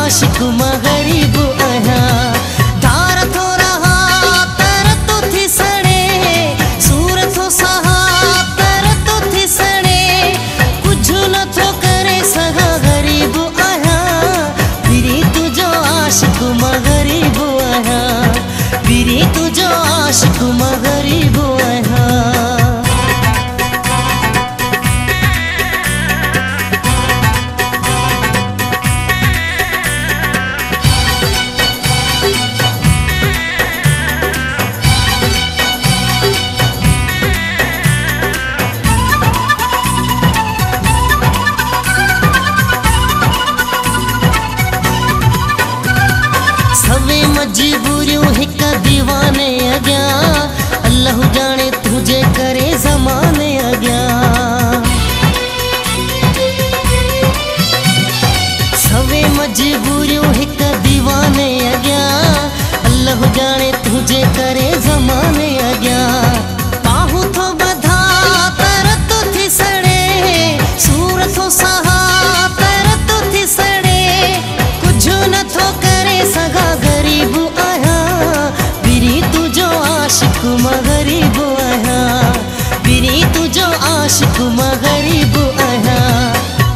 आशिक मां गरीब आहियां। धार थो रहा तर तो थी सड़े, सूर थो सहा तर तो थी सड़े, कुछ न थो करे सगा गरीब आहियां। फिरी तुझो आशिक मां गरीब आहियां, फिरी तुझो आशिक मां गरीब आहियां। सवे मजबूरियों हिक दीवाने अॻियां, अल्लाह जाने तुझे करे ज़माने अॻियां। सवे मजबूरियों हिक दीवाने अॻियां, अल्लाह जाने तुझे करे ज़माने अॻियां। बाहूं थो ॿधा तर तो थी सड़े, सूर थो सहा तर तो थी सड़े, कुछ न थो करे सगा गरीब आहियां। फिरी तुझो आशिक मां गरीब आहियां, फिरी तुझो आशिक मां गरीब आहियां।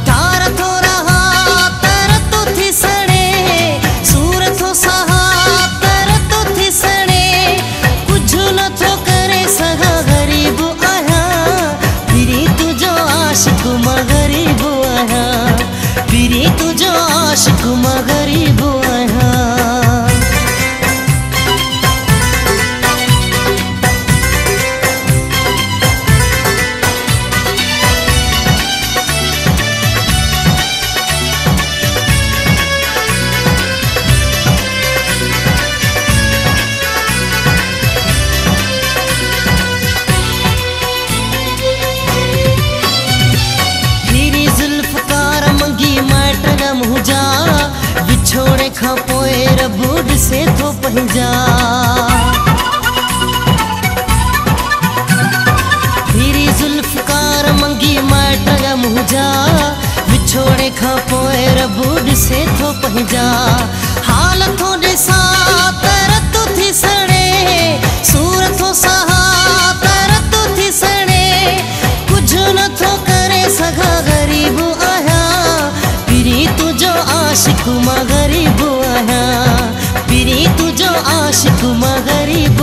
धार थो रहा तर तो थी सड़े, सूर थो सहा तर तो थी सड़े, कुछ न थो करे सगा गरीब आहियां। फिरी तुझो आशिक मां गरीब आहियां, फिरी तुझो आशिक मां गरीब आहियां। मुझा विछोड़े खां पोए रब ॾिसे थो पंहिंजा। फिरी ज़ुल्फ़कार मंगी माइट जा मुंहिंजा, विछोड़े खां पोए रब ॾिसे थो पंहिंजा। हाल थो ॾिसां तर तो थी सड़े, सूर थो सहा तर तो थी सड़े, कुछ न थो करे सगा गरीब आहियां। फिरी तुझो आशिक मां गरीब आहियां, फिरी तुझो आशिक मां गरीब